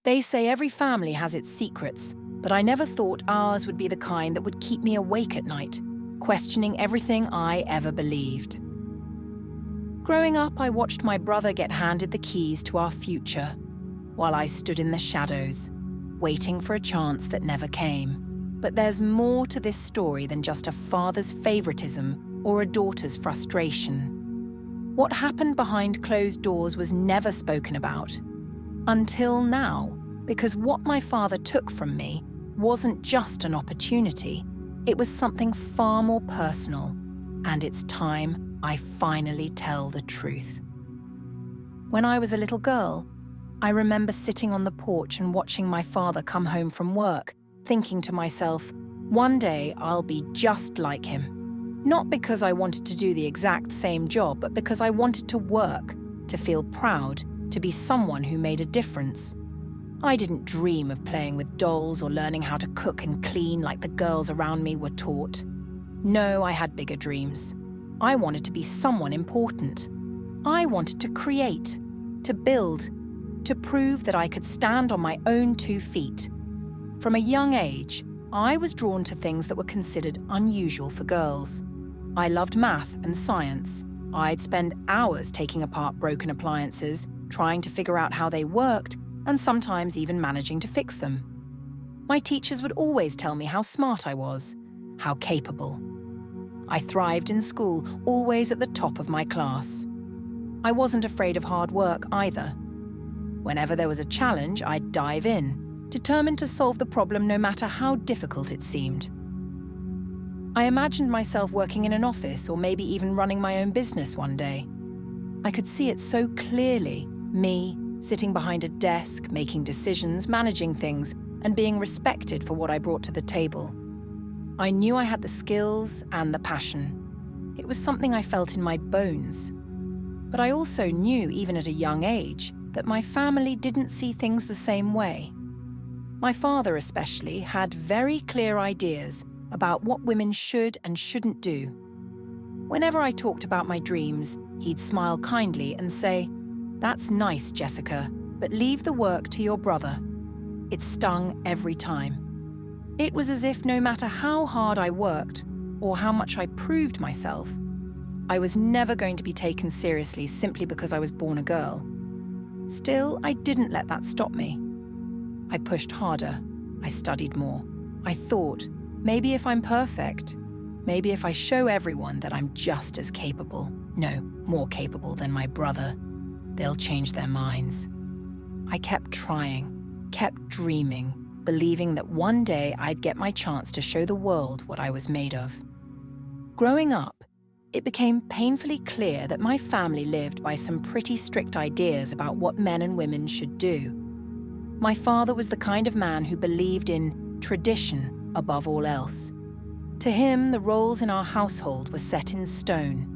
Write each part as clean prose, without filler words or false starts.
They say every family has its secrets, but I never thought ours would be the kind that would keep me awake at night, questioning everything I ever believed. Growing up, I watched my brother get handed the keys to our future, while I stood in the shadows, waiting for a chance that never came. But there's more to this story than just a father's favoritism or a daughter's frustration. What happened behind closed doors was never spoken about. Until now, because what my father took from me wasn't just an opportunity, it was something far more personal, and it's time I finally tell the truth. When I was a little girl, I remember sitting on the porch and watching my father come home from work, thinking to myself, one day I'll be just like him. Not because I wanted to do the exact same job, but because I wanted to work, to feel proud, to be someone who made a difference. I didn't dream of playing with dolls or learning how to cook and clean like the girls around me were taught. No, I had bigger dreams. I wanted to be someone important. I wanted to create, to build, to prove that I could stand on my own 2 feet. From a young age, I was drawn to things that were considered unusual for girls. I loved math and science. I'd spend hours taking apart broken appliances, trying to figure out how they worked, and sometimes even managing to fix them. My teachers would always tell me how smart I was, how capable. I thrived in school, always at the top of my class. I wasn't afraid of hard work either. Whenever there was a challenge, I'd dive in, determined to solve the problem no matter how difficult it seemed. I imagined myself working in an office or maybe even running my own business one day. I could see it so clearly, me, sitting behind a desk, making decisions, managing things, and being respected for what I brought to the table. I knew I had the skills and the passion. It was something I felt in my bones. But I also knew, even at a young age, that my family didn't see things the same way. My father especially had very clear ideas about what women should and shouldn't do. Whenever I talked about my dreams, he'd smile kindly and say, "That's nice, Jessica, but leave the work to your brother." It stung every time. It was as if no matter how hard I worked or how much I proved myself, I was never going to be taken seriously simply because I was born a girl. Still, I didn't let that stop me. I pushed harder. I studied more. I thought, maybe if I'm perfect, maybe if I show everyone that I'm just as capable, no, more capable than my brother, they'll change their minds. I kept trying, kept dreaming, believing that one day I'd get my chance to show the world what I was made of. Growing up, it became painfully clear that my family lived by some pretty strict ideas about what men and women should do. My father was the kind of man who believed in tradition above all else. To him, the roles in our household were set in stone.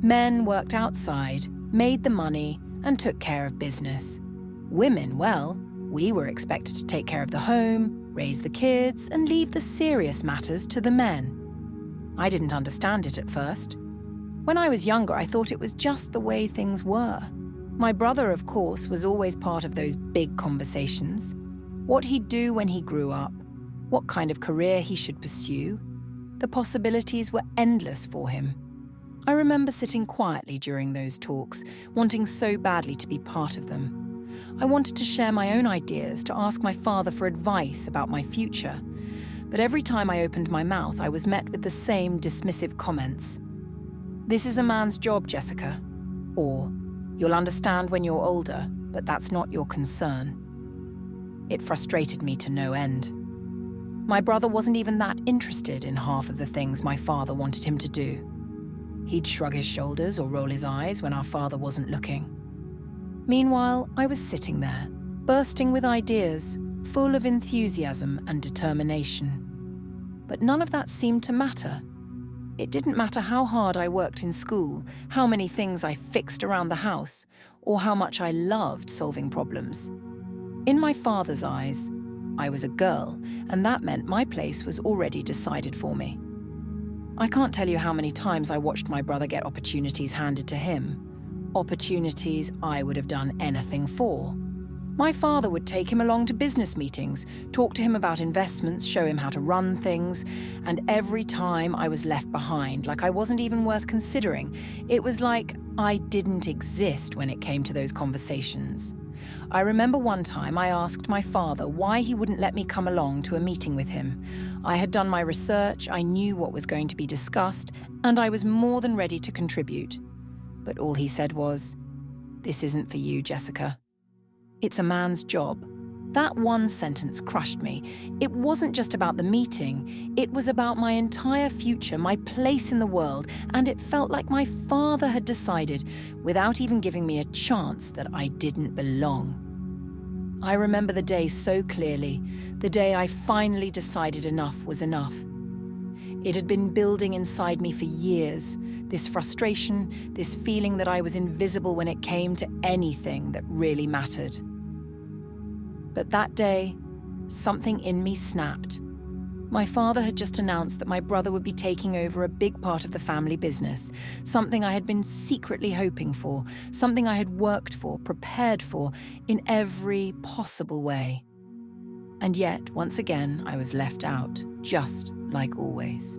Men worked outside, made the money, and took care of business. Women, well, we were expected to take care of the home, raise the kids, and leave the serious matters to the men. I didn't understand it at first. When I was younger, I thought it was just the way things were. My brother, of course, was always part of those big conversations. What he'd do when he grew up, what kind of career he should pursue. The possibilities were endless for him. I remember sitting quietly during those talks, wanting so badly to be part of them. I wanted to share my own ideas, to ask my father for advice about my future. But every time I opened my mouth, I was met with the same dismissive comments. "This is a man's job, Jessica." Or, "You'll understand when you're older, but that's not your concern." It frustrated me to no end. My brother wasn't even that interested in half of the things my father wanted him to do. He'd shrug his shoulders or roll his eyes when our father wasn't looking. Meanwhile, I was sitting there, bursting with ideas, full of enthusiasm and determination. But none of that seemed to matter. It didn't matter how hard I worked in school, how many things I fixed around the house, or how much I loved solving problems. In my father's eyes, I was a girl, and that meant my place was already decided for me. I can't tell you how many times I watched my brother get opportunities handed to him, opportunities I would have done anything for. My father would take him along to business meetings, talk to him about investments, show him how to run things, and every time I was left behind, like I wasn't even worth considering. It was like I didn't exist when it came to those conversations. I remember one time I asked my father why he wouldn't let me come along to a meeting with him. I had done my research, I knew what was going to be discussed, and I was more than ready to contribute. But all he said was, "This isn't for you, Jessica. It's a man's job." That one sentence crushed me. It wasn't just about the meeting, it was about my entire future, my place in the world, and it felt like my father had decided, without even giving me a chance, that I didn't belong. I remember the day so clearly, the day I finally decided enough was enough. It had been building inside me for years, this frustration, this feeling that I was invisible when it came to anything that really mattered. But that day, something in me snapped. My father had just announced that my brother would be taking over a big part of the family business, something I had been secretly hoping for, something I had worked for, prepared for, in every possible way. And yet, once again, I was left out, just like always.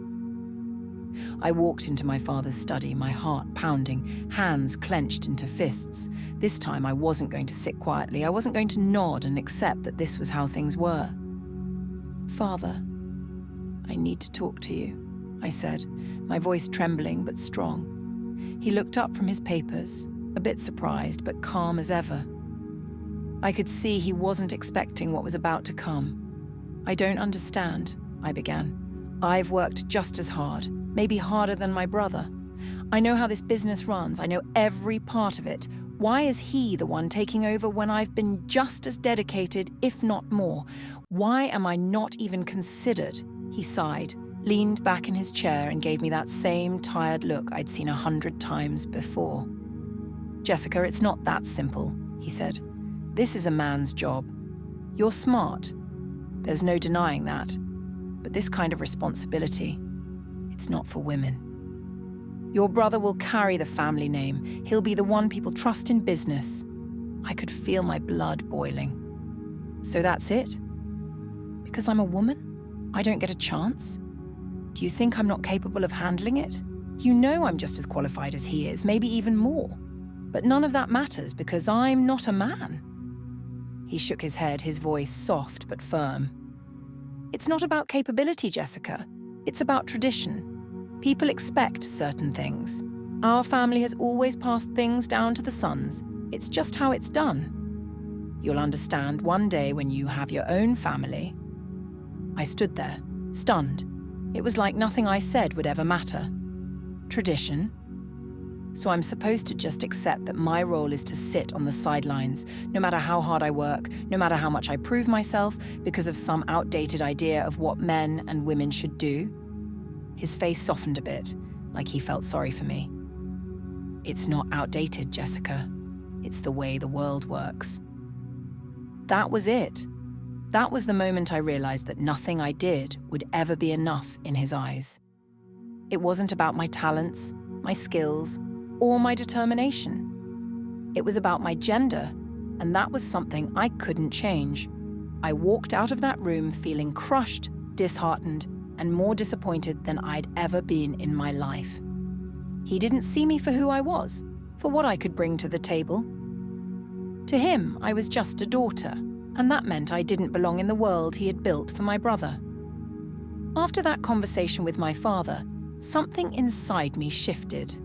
I walked into my father's study, my heart pounding, hands clenched into fists. This time I wasn't going to sit quietly. I wasn't going to nod and accept that this was how things were. "Father, I need to talk to you," I said, my voice trembling but strong. He looked up from his papers, a bit surprised but calm as ever. I could see he wasn't expecting what was about to come. "I don't understand," I began. "I've worked just as hard, maybe harder than my brother. I know how this business runs. I know every part of it. Why is he the one taking over when I've been just as dedicated, if not more? Why am I not even considered?" He sighed, leaned back in his chair and gave me that same tired look I'd seen 100 times before. "Jessica, it's not that simple," he said. "This is a man's job. You're smart. There's no denying that. But this kind of responsibility, it's not for women. Your brother will carry the family name. He'll be the one people trust in business." I could feel my blood boiling. "So that's it? Because I'm a woman? I don't get a chance? Do you think I'm not capable of handling it? You know I'm just as qualified as he is, maybe even more. But none of that matters because I'm not a man." He shook his head, his voice soft but firm. "It's not about capability, Jessica. It's about tradition. People expect certain things. Our family has always passed things down to the sons. It's just how it's done. You'll understand one day when you have your own family." I stood there, stunned. It was like nothing I said would ever matter. Tradition? So I'm supposed to just accept that my role is to sit on the sidelines, no matter how hard I work, no matter how much I prove myself, because of some outdated idea of what men and women should do? His face softened a bit, like he felt sorry for me. "It's not outdated, Jessica. It's the way the world works." That was it. That was the moment I realized that nothing I did would ever be enough in his eyes. It wasn't about my talents, my skills, or my determination. It was about my gender, and that was something I couldn't change. I walked out of that room feeling crushed, disheartened, and more disappointed than I'd ever been in my life. He didn't see me for who I was, for what I could bring to the table. To him, I was just a daughter, and that meant I didn't belong in the world he had built for my brother. After that conversation with my father, something inside me shifted.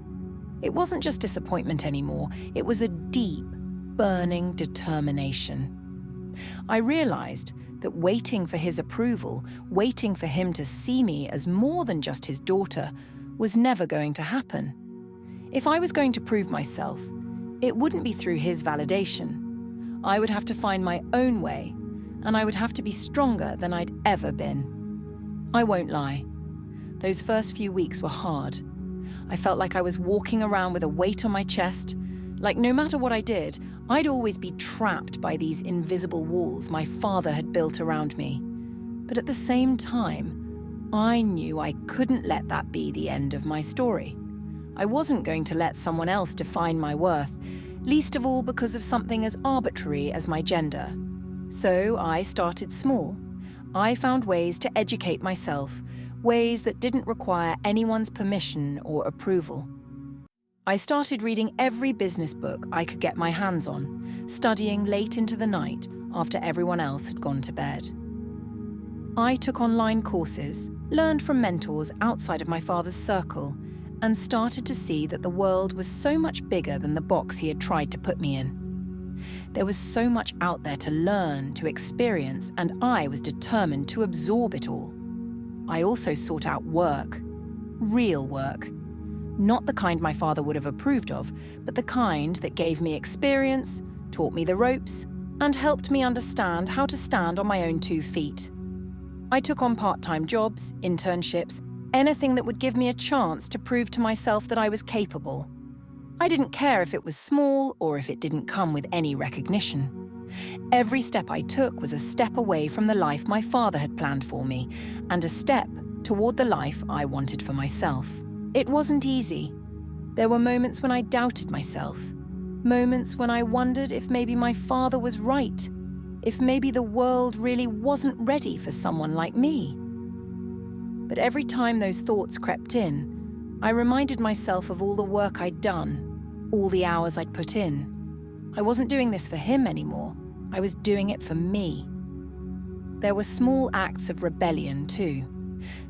It wasn't just disappointment anymore, it was a deep, burning determination. I realized that waiting for his approval, waiting for him to see me as more than just his daughter, was never going to happen. If I was going to prove myself, it wouldn't be through his validation. I would have to find my own way, and I would have to be stronger than I'd ever been. I won't lie. Those first few weeks were hard. I felt like I was walking around with a weight on my chest, like no matter what I did, I'd always be trapped by these invisible walls my father had built around me. But at the same time, I knew I couldn't let that be the end of my story. I wasn't going to let someone else define my worth, least of all because of something as arbitrary as my gender. So I started small. I found ways to educate myself, ways that didn't require anyone's permission or approval. I started reading every business book I could get my hands on, studying late into the night after everyone else had gone to bed. I took online courses, learned from mentors outside of my father's circle, and started to see that the world was so much bigger than the box he had tried to put me in. There was so much out there to learn, to experience, and I was determined to absorb it all. I also sought out work, real work. Not the kind my father would have approved of, but the kind that gave me experience, taught me the ropes, and helped me understand how to stand on my own 2 feet. I took on part-time jobs, internships, anything that would give me a chance to prove to myself that I was capable. I didn't care if it was small or if it didn't come with any recognition. Every step I took was a step away from the life my father had planned for me, and a step toward the life I wanted for myself. It wasn't easy. There were moments when I doubted myself, moments when I wondered if maybe my father was right, if maybe the world really wasn't ready for someone like me. But every time those thoughts crept in, I reminded myself of all the work I'd done, all the hours I'd put in. I wasn't doing this for him anymore. I was doing it for me. There were small acts of rebellion too.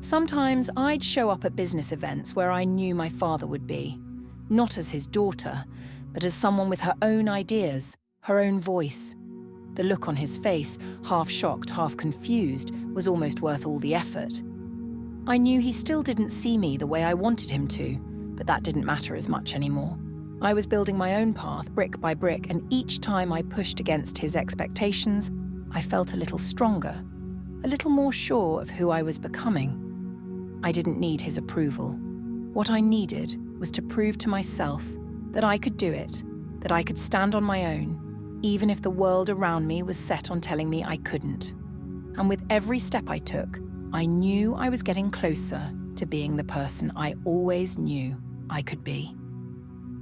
Sometimes I'd show up at business events where I knew my father would be, not as his daughter, but as someone with her own ideas, her own voice. The look on his face, half shocked, half confused, was almost worth all the effort. I knew he still didn't see me the way I wanted him to, but that didn't matter as much anymore. I was building my own path brick by brick, and each time I pushed against his expectations, I felt a little stronger, a little more sure of who I was becoming. I didn't need his approval. What I needed was to prove to myself that I could do it, that I could stand on my own, even if the world around me was set on telling me I couldn't. And with every step I took, I knew I was getting closer to being the person I always knew I could be.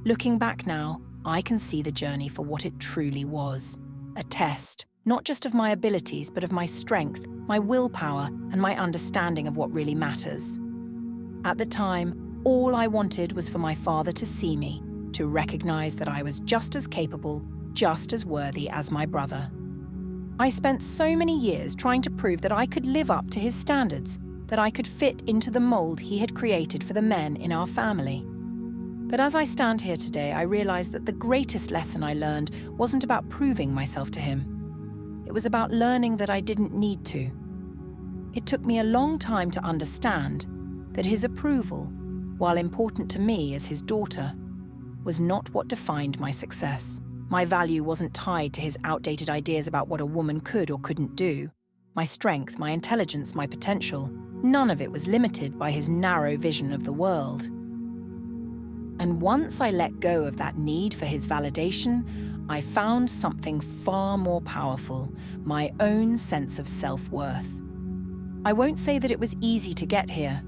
Looking back now, I can see the journey for what it truly was. A test, not just of my abilities, but of my strength, my willpower, and my understanding of what really matters. At the time, all I wanted was for my father to see me, to recognize that I was just as capable, just as worthy as my brother. I spent so many years trying to prove that I could live up to his standards, that I could fit into the mold he had created for the men in our family. But as I stand here today, I realize that the greatest lesson I learned wasn't about proving myself to him. It was about learning that I didn't need to. It took me a long time to understand that his approval, while important to me as his daughter, was not what defined my success. My value wasn't tied to his outdated ideas about what a woman could or couldn't do. My strength, my intelligence, my potential, none of it was limited by his narrow vision of the world. And once I let go of that need for his validation, I found something far more powerful, my own sense of self-worth. I won't say that it was easy to get here.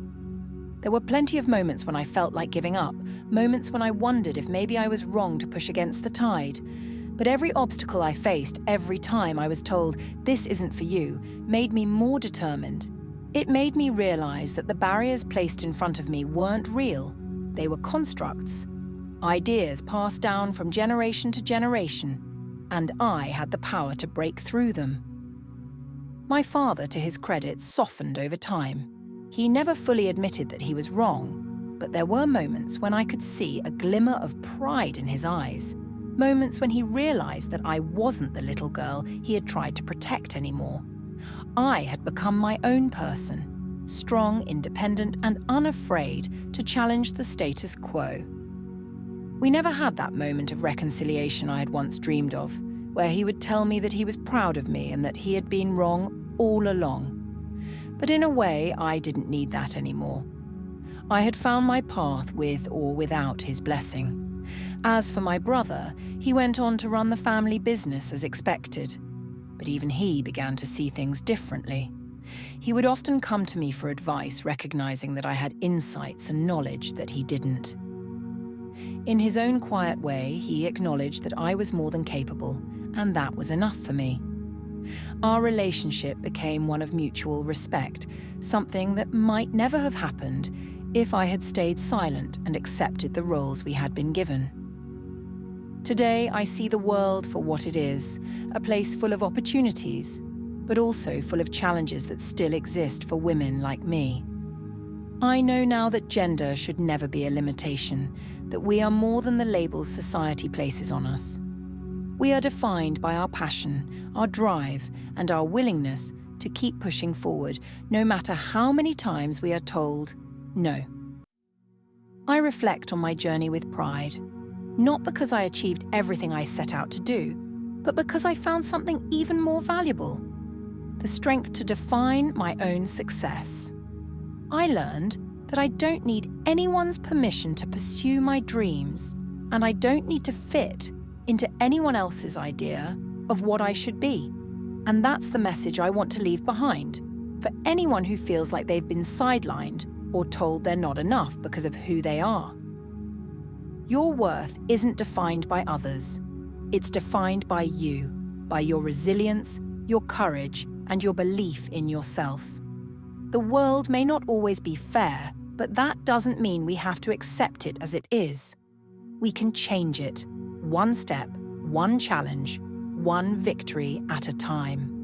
There were plenty of moments when I felt like giving up, moments when I wondered if maybe I was wrong to push against the tide. But every obstacle I faced, every time I was told, "This isn't for you," made me more determined. It made me realize that the barriers placed in front of me weren't real. They were constructs, ideas passed down from generation to generation, and I had the power to break through them. My father, to his credit, softened over time. He never fully admitted that he was wrong, but there were moments when I could see a glimmer of pride in his eyes, moments when he realized that I wasn't the little girl he had tried to protect anymore. I had become my own person, strong, independent, and unafraid to challenge the status quo. We never had that moment of reconciliation I had once dreamed of, where he would tell me that he was proud of me and that he had been wrong all along. But in a way, I didn't need that anymore. I had found my path with or without his blessing. As for my brother, he went on to run the family business as expected. But even he began to see things differently. He would often come to me for advice, recognizing that I had insights and knowledge that he didn't. In his own quiet way, he acknowledged that I was more than capable, and that was enough for me. Our relationship became one of mutual respect, something that might never have happened if I had stayed silent and accepted the roles we had been given. Today, I see the world for what it is, a place full of opportunities, but also full of challenges that still exist for women like me. I know now that gender should never be a limitation, that we are more than the labels society places on us. We are defined by our passion, our drive, and our willingness to keep pushing forward, no matter how many times we are told no. I reflect on my journey with pride, not because I achieved everything I set out to do, but because I found something even more valuable: the strength to define my own success. I learned that I don't need anyone's permission to pursue my dreams, and I don't need to fit into anyone else's idea of what I should be. And that's the message I want to leave behind for anyone who feels like they've been sidelined or told they're not enough because of who they are. Your worth isn't defined by others. It's defined by you, by your resilience, your courage, and your belief in yourself. The world may not always be fair, but that doesn't mean we have to accept it as it is. We can change it, one step, one challenge, one victory at a time.